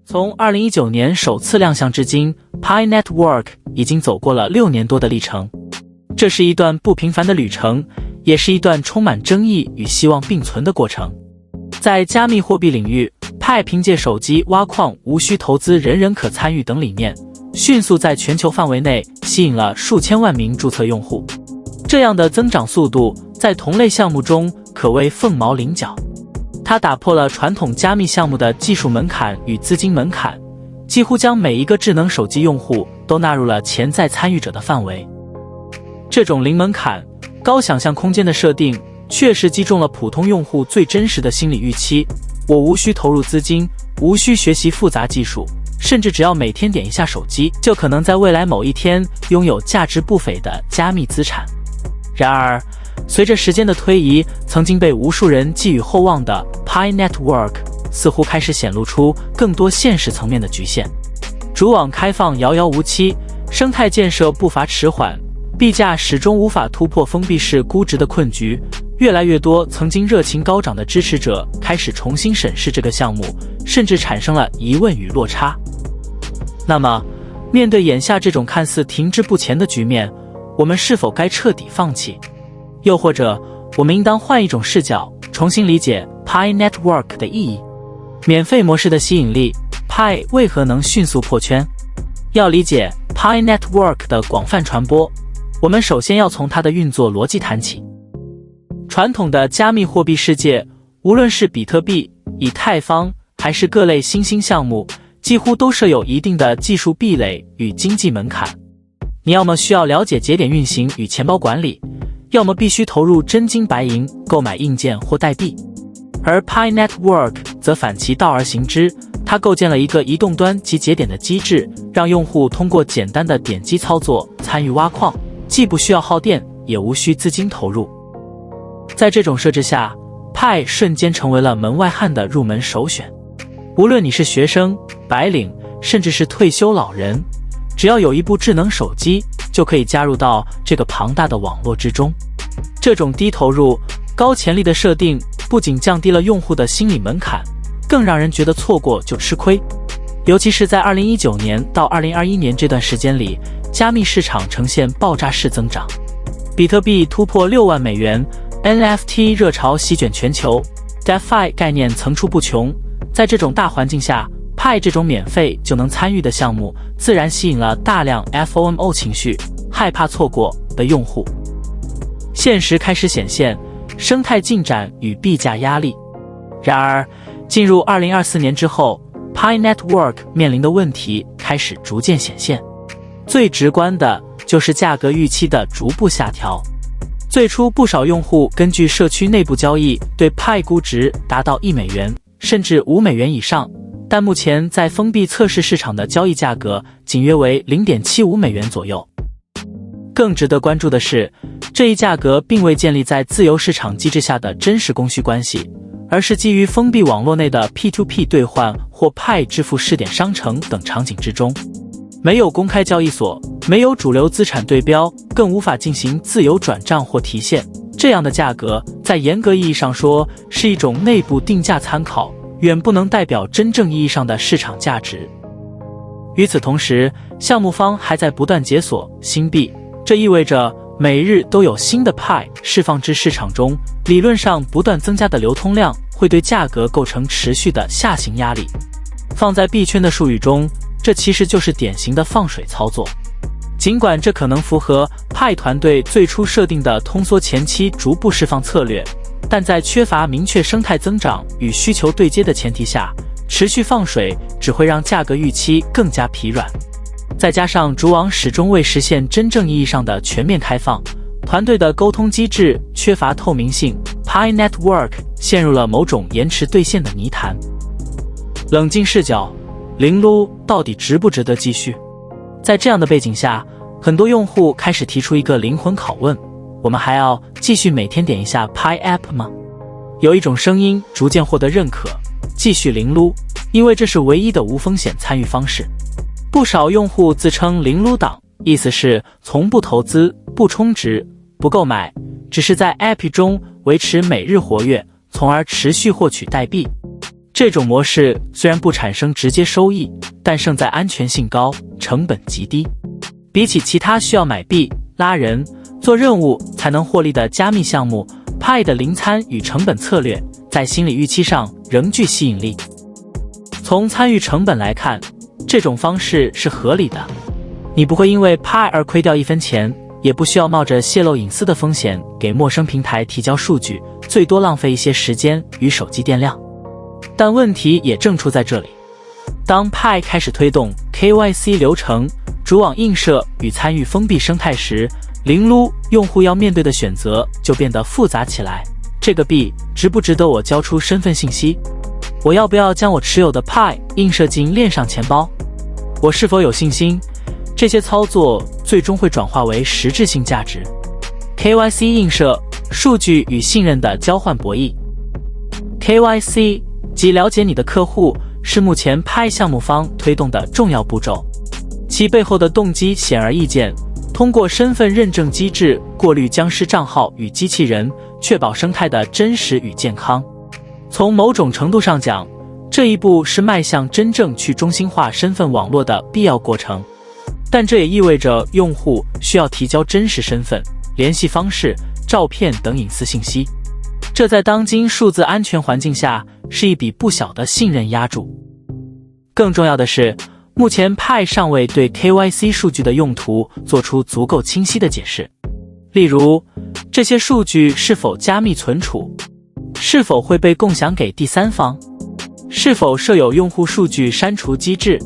从2019年首次亮相至今 ，Pi Network 已经走过了6年多的历程。这是一段不平凡的旅程，也是一段充满争议与希望并存的过程。在加密货币领域， Pi 凭借手机挖矿无需投资、人人可参与等理念，迅速在全球范围内吸引了数千万名注册用户。这样的增长速度，在同类项目中可谓凤毛麟角。它打破了传统加密项目的技术门槛与资金门槛，几乎将每一个智能手机用户都纳入了潜在参与者的范围。这种零门槛、高想象空间的设定，确实击中了普通用户最真实的心理预期。我无需投入资金，无需学习复杂技术，甚至只要每天点一下手机，就可能在未来某一天拥有价值不菲的加密资产。然而，随着时间的推移，曾经被无数人寄予厚望的 Pi Network 似乎开始显露出更多现实层面的局限。主网开放遥遥无期，生态建设步伐迟缓，币价始终无法突破封闭式估值的困局。越来越多曾经热情高涨的支持者开始重新审视这个项目，甚至产生了疑问与落差。那么，面对眼下这种看似停滞不前的局面，我们是否该彻底放弃？又或者，我们应当换一种视角，重新理解 Pi Network 的意义？免费模式的吸引力 ，Pi 为何能迅速破圈？要理解 Pi Network 的广泛传播，我们首先要从它的运作逻辑谈起。传统的加密货币世界，无论是比特币、以太坊，还是各类新兴项目，几乎都设有一定的技术壁垒与经济门槛。你要么需要了解节点运行与钱包管理，要么必须投入真金白银购买硬件或代币。而 Pi Network 则反其道而行之，它构建了一个移动端及节点的机制，让用户通过简单的点击操作参与挖矿，既不需要耗电，也无需资金投入。在这种设置下， Pi 瞬间成为了门外汉的入门首选。无论你是学生、白领，甚至是退休老人，只要有一部智能手机，就可以加入到这个庞大的网络之中。这种低投入、高潜力的设定，不仅降低了用户的心理门槛，更让人觉得错过就吃亏。尤其是在2019年到2021年这段时间里，加密市场呈现爆炸式增长，比特币突破6万美元， NFT 热潮席卷全球， DeFi 概念层出不穷。在这种大环境下， Pi 这种免费就能参与的项目，自然吸引了大量 FOMO 情绪、害怕错过的用户。现实开始显现，生态进展与币价压力。然而，进入2024年之后， Pi Network 面临的问题开始逐渐显现。最直观的就是价格预期的逐步下调。最初不少用户根据社区内部交易对 Pi 估值达到1美元甚至5美元以上，但目前在封闭测试市场的交易价格仅约为 0.75美元左右。更值得关注的是，这一价格并未建立在自由市场机制下的真实供需关系，而是基于封闭网络内的 P2P 兑换或 Pi 支付试点商城等场景之中。没有公开交易所，没有主流资产对标，更无法进行自由转账或提现。这样的价格，在严格意义上说，是一种内部定价参考，远不能代表真正意义上的市场价值。与此同时，项目方还在不断解锁新币，这意味着每日都有新的 Pi 释放至市场中，理论上不断增加的流通量会对价格构成持续的下行压力。放在币圈的术语中，这其实就是典型的放水操作。尽管这可能符合 Pi 团队最初设定的通缩前期逐步释放策略，但在缺乏明确生态增长与需求对接的前提下，持续放水只会让价格预期更加疲软。再加上主网始终未实现真正意义上的全面开放，团队的沟通机制缺乏透明性， Pi Network 陷入了某种延迟兑现的泥潭。冷静视角，零撸到底值不值得继续？在这样的背景下，很多用户开始提出一个灵魂拷问：我们还要继续每天点一下 Pi App 吗？有一种声音逐渐获得认可，继续零撸，因为这是唯一的无风险参与方式。不少用户自称零撸党，意思是从不投资、不充值、不购买，只是在 App 中维持每日活跃，从而持续获取代币。这种模式虽然不产生直接收益，但胜在安全性高，成本极低。比起其他需要买币、拉人、做任务才能获利的加密项目， Pi 的零参与成本策略在心理预期上仍具吸引力。从参与成本来看，这种方式是合理的。你不会因为 Pi 而亏掉1分钱，也不需要冒着泄露隐私的风险给陌生平台提交数据，最多浪费一些时间与手机电量。但问题也正出在这里，当 Pi 开始推动 KYC 流程、主网映射与参与封闭生态时，零撸用户要面对的选择就变得复杂起来。这个币值不值得我交出身份信息？我要不要将我持有的 Pi 映射进链上钱包？我是否有信心这些操作最终会转化为实质性价值？ KYC 映射、数据与信任的交换博弈。 KYC 即了解你的客户，是目前 Pi 项目方推动的重要步骤，其背后的动机显而易见，通过身份认证机制过滤僵尸账号与机器人，确保生态的真实与健康。从某种程度上讲，这一步是迈向真正去中心化身份网络的必要过程，但这也意味着用户需要提交真实身份、联系方式、照片等隐私信息。这在当今数字安全环境下是一笔不小的信任押注。更重要的是，目前 Pi 尚未对 KYC 数据的用途做出足够清晰的解释。例如，这些数据是否加密存储，是否会被共享给第三方，是否设有用户数据删除机制。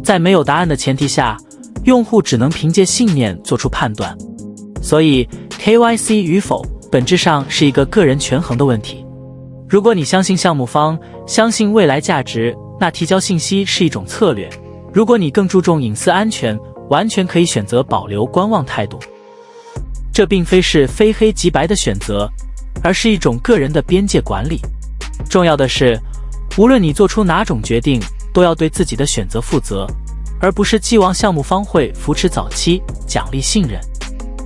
在没有答案的前提下，用户只能凭借信念做出判断。所以 KYC 与否本质上是一个个人权衡的问题。如果你相信项目方，相信未来价值，那提交信息是一种策略。如果你更注重隐私安全，完全可以选择保留观望态度。这并非是非黑即白的选择，而是一种个人的边界管理。重要的是，无论你做出哪种决定，都要对自己的选择负责，而不是寄望项目方会扶持早期，奖励信任。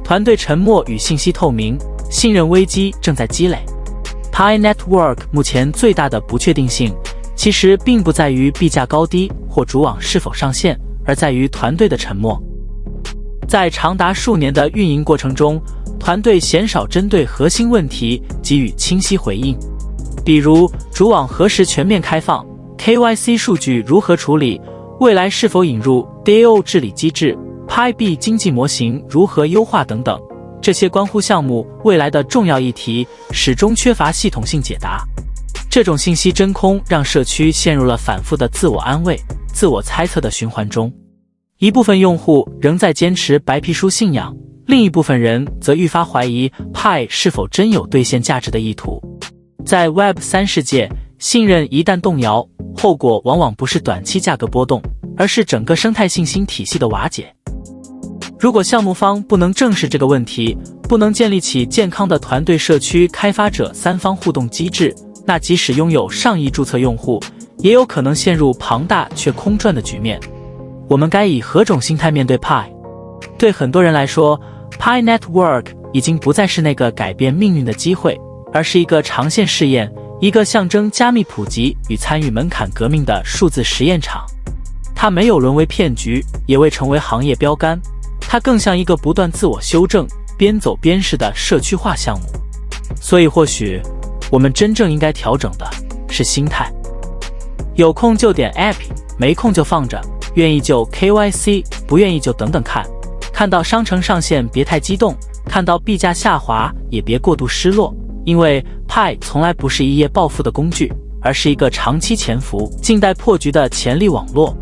团队沉默与信息透明，信任危机正在积累。Pi Network 目前最大的不确定性，其实并不在于币价高低或主网是否上线，而在于团队的沉默。在长达数年的运营过程中，团队鲜少针对核心问题给予清晰回应，比如主网何时全面开放、KYC 数据如何处理、未来是否引入 DAO 治理机制、Pi 币经济模型如何优化等等。这些关乎项目未来的重要议题，始终缺乏系统性解答。这种信息真空让社区陷入了反复的自我安慰、自我猜测的循环中。一部分用户仍在坚持白皮书信仰，另一部分人则愈发怀疑 Pi 是否真有兑现价值的意图。在 Web3 世界，信任一旦动摇，后果往往不是短期价格波动，而是整个生态信息体系的瓦解。如果项目方不能正视这个问题，不能建立起健康的团队、社区、开发者三方互动机制，那即使拥有上亿注册用户，也有可能陷入庞大却空转的局面。我们该以何种心态面对 Pi？ 对很多人来说， Pi Network 已经不再是那个改变命运的机会，而是一个长线试验，一个象征加密普及与参与门槛革命的数字实验场。它没有沦为骗局，也未成为行业标杆，它更像一个不断自我修正、边走边试的社区化项目。所以或许我们真正应该调整的是心态。有空就点 App， 没空就放着，愿意就 KYC， 不愿意就等等看。看到商城上线别太激动，看到币价下滑也别过度失落，因为 Pi 从来不是一夜暴富的工具，而是一个长期潜伏、静待破局的潜力网络。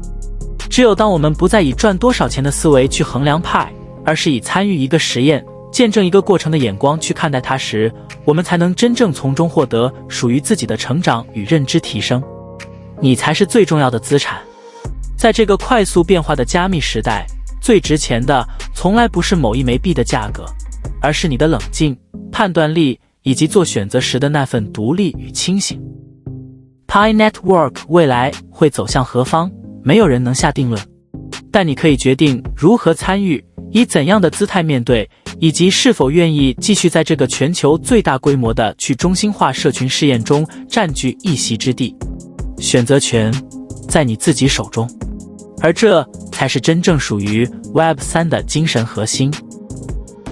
只有当我们不再以赚多少钱的思维去衡量 Pi， 而是以参与一个实验、见证一个过程的眼光去看待它时，我们才能真正从中获得属于自己的成长与认知提升。你才是最重要的资产。在这个快速变化的加密时代，最值钱的从来不是某一枚币的价格，而是你的冷静、判断力以及做选择时的那份独立与清醒。Pi Network 未来会走向何方，没有人能下定论，但你可以决定如何参与，以怎样的姿态面对，以及是否愿意继续在这个全球最大规模的去中心化社群试验中占据一席之地。选择权在你自己手中，而这才是真正属于 Web3 的精神核心。